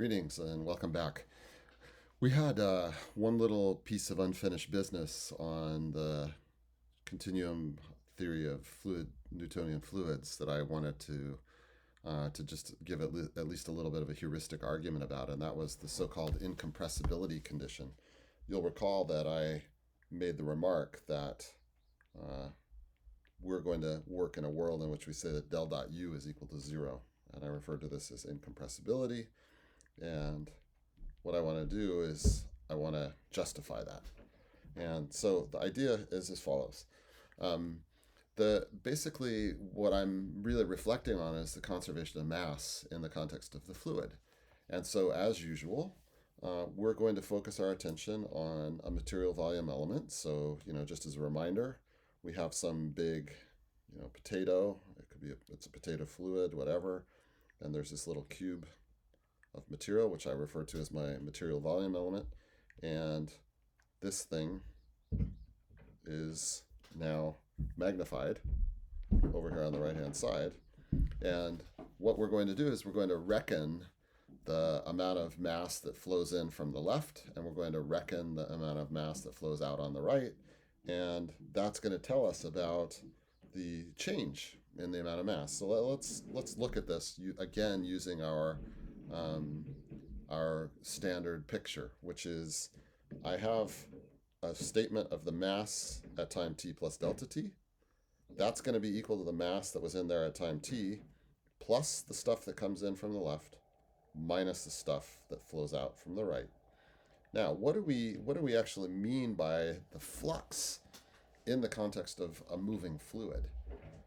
Greetings and welcome back. We had one little piece of unfinished business on the continuum theory of Newtonian fluids that I wanted to just give at least a little bit of a heuristic argument about, and that was the so-called incompressibility condition. You'll recall that I made the remark that we're going to work in a world in which we say that del dot u is equal to 0, and I referred to this as incompressibility. And what I want to do is I want to justify that. And so the idea is as follows. Basically what I'm really reflecting on is the conservation of mass in the context of the fluid. And so as usual, we're going to focus our attention on a material volume element. So, just as a reminder, we have some big, potato. It could be it's a potato fluid, whatever. And there's this little cube of material, which I refer to as my material volume element. And this thing is now magnified over here on the right-hand side. And what we're going to do is we're going to reckon the amount of mass that flows in from the left, and we're going to reckon the amount of mass that flows out on the right. And that's going to tell us about the change in the amount of mass. So let's look at this again using our standard picture, which is I have a statement of the mass at time t plus delta t. That's going to be equal to the mass that was in there at time t plus the stuff that comes in from the left minus the stuff that flows out from the right. Now, what do we actually mean by the flux in the context of a moving fluid?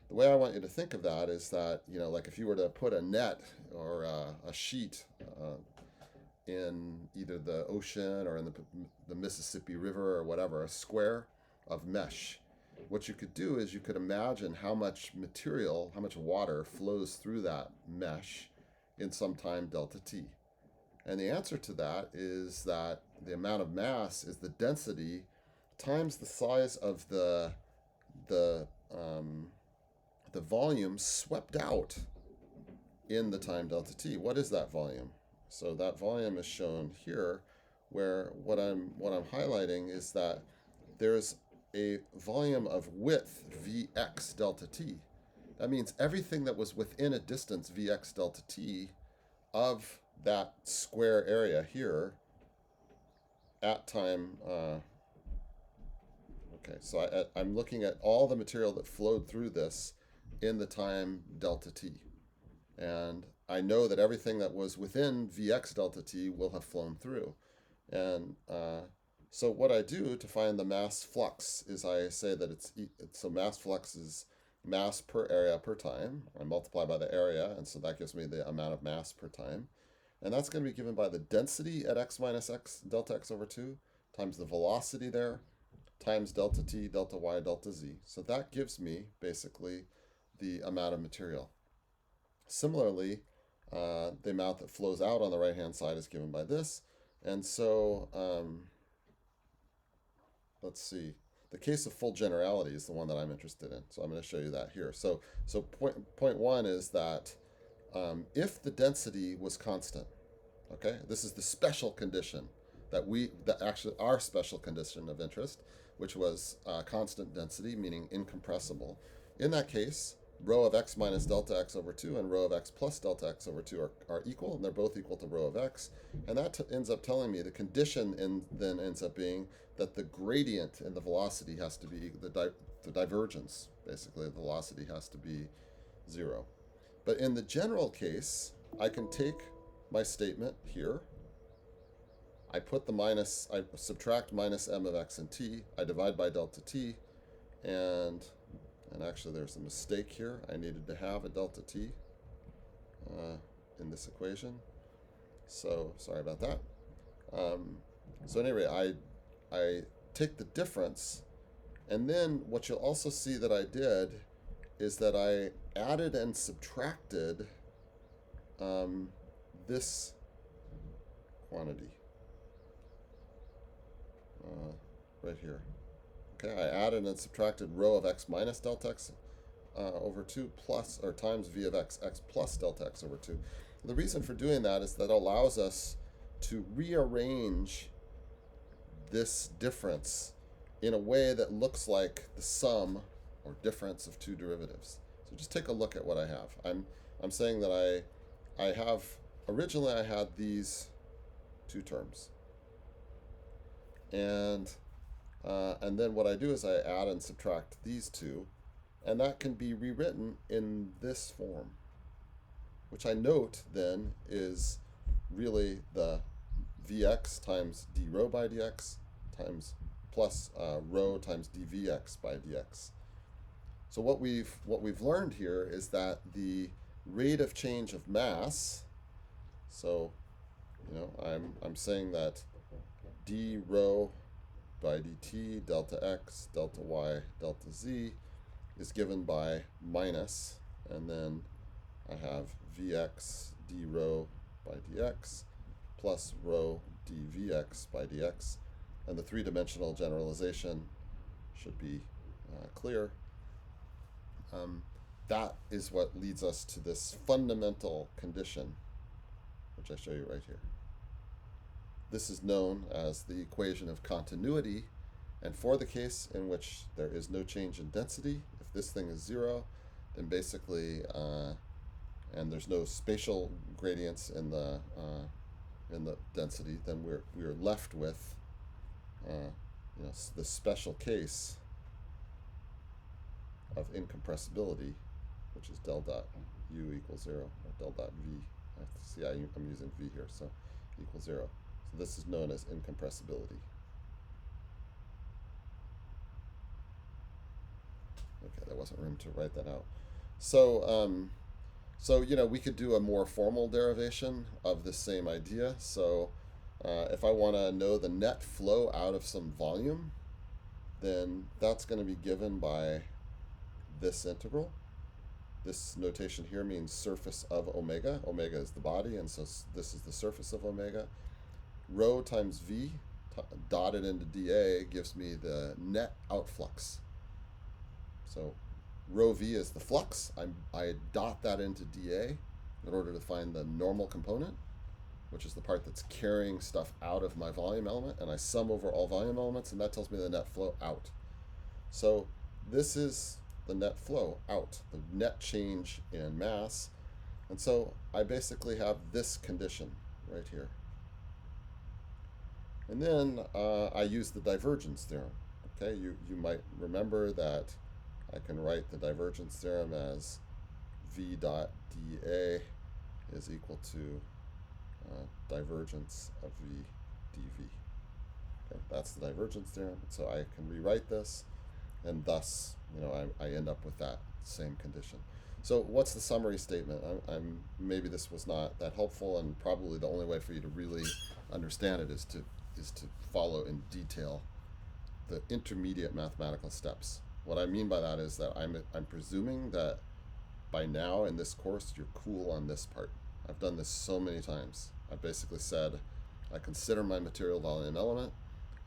The way I want you to think of that is that, like if you were to put a net or a sheet in either the ocean or in the Mississippi River or whatever, a square of mesh, what you could do is you could imagine how much material, how much water flows through that mesh in some time delta t. And the answer to that is that the amount of mass is the density times the size of the volume swept out in the time delta t. What is that volume? So that volume is shown here, where what I'm highlighting is that there's a volume of width Vx delta t. That means everything that was within a distance Vx delta t of that square area here at time. Okay, so I'm looking at all the material that flowed through this in the time delta t. And I know that everything that was within Vx delta t will have flown through. And so what I do to find the mass flux is I say that so mass flux is mass per area per time. I multiply by the area, and so that gives me the amount of mass per time. And that's going to be given by the density at x minus x, delta x over 2, times the velocity there, times delta t, delta y, delta z. So that gives me basically the amount of material. Similarly, the amount that flows out on the right-hand side is given by this. And so, let's see. The case of full generality is the one that I'm interested in. So I'm going to show you that here. So point one is that if the density was constant, okay, this is the special condition that actually our special condition of interest, which was constant density, meaning incompressible. In that case, rho of x minus delta x over 2 and rho of x plus delta x over 2 are equal, and they're both equal to rho of x. And that ends up telling me the condition then ends up being that the gradient in the velocity has to be, the divergence, basically, the velocity has to be 0. But in the general case, I can take my statement here. I subtract minus m of x and t. I divide by delta t, and actually there's a mistake here. I needed to have a delta t in this equation. So sorry about that. So anyway, I take the difference, and then what you'll also see that I did is that I added and subtracted this quantity right here. Okay, I added and subtracted rho of x minus delta x over 2 plus, or times v of x plus delta x over 2. The reason for doing that is that it allows us to rearrange this difference in a way that looks like the sum or difference of two derivatives. So just take a look at what I have. I'm saying that I have originally I had these two terms, and then what I do is I add and subtract these two, and that can be rewritten in this form, which I note then is really the Vx times d rho by dx times plus rho times dvx by dx. So what we've learned here is that the rate of change of mass, so I'm saying that d rho by dt delta x delta y delta z is given by minus, and then I have vx d rho by dx plus rho dvx by dx, and the three-dimensional generalization should be clear. That is what leads us to this fundamental condition, which I show you right here. This is known as the equation of continuity, and for the case in which there is no change in density, if this thing is zero, then basically, and there's no spatial gradients in the density, then we're left with the special case of incompressibility, which is del dot u equals 0, or del dot v. See, I'm using v here, so equals 0. So this is known as incompressibility. Okay, there wasn't room to write that out. So, we could do a more formal derivation of the same idea. So, if I want to know the net flow out of some volume, then that's going to be given by this integral. This notation here means surface of omega. Omega is the body, and so this is the surface of omega. Rho times v dotted into dA gives me the net outflux. So rho v is the flux. I dot that into dA in order to find the normal component, which is the part that's carrying stuff out of my volume element, and I sum over all volume elements, and that tells me the net flow out. So this is the net flow out, the net change in mass. And so I basically have this condition right here. And then I use the divergence theorem. Okay, you might remember that I can write the divergence theorem as v dot dA is equal to divergence of v dv. Okay, that's the divergence theorem. So I can rewrite this, and thus, I end up with that same condition. So what's the summary statement? Maybe this was not that helpful, and probably the only way for you to really understand it is to follow in detail the intermediate mathematical steps. What I mean by that is that I'm presuming that by now in this course you're cool on this part. I've done this so many times. I basically said I consider my material volume element,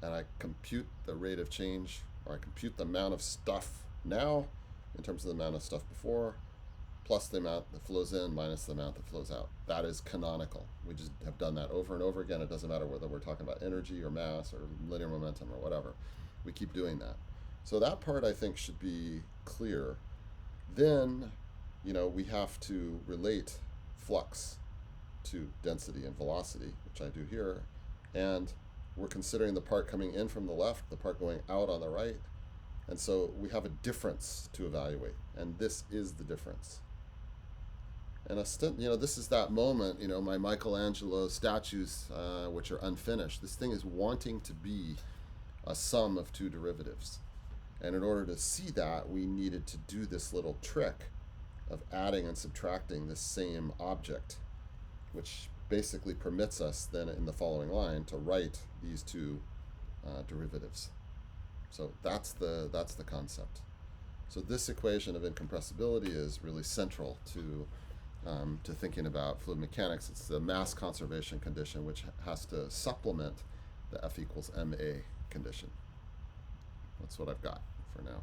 and I compute the rate of change, or I compute the amount of stuff now in terms of the amount of stuff before, plus the amount that flows in minus the amount that flows out. That is canonical. We just have done that over and over again. It doesn't matter whether we're talking about energy or mass or linear momentum or whatever. We keep doing that. So that part, I think, should be clear. Then, we have to relate flux to density and velocity, which I do here. And we're considering the part coming in from the left, the part going out on the right. And so we have a difference to evaluate, and this is the difference. And this is that moment, my Michelangelo statues, which are unfinished. This thing is wanting to be a sum of two derivatives. And in order to see that, we needed to do this little trick of adding and subtracting the same object, which basically permits us then in the following line to write these two derivatives. So that's the concept. So this equation of incompressibility is really central to thinking about fluid mechanics. It's the mass conservation condition, which has to supplement the F equals ma condition. That's what I've got for now.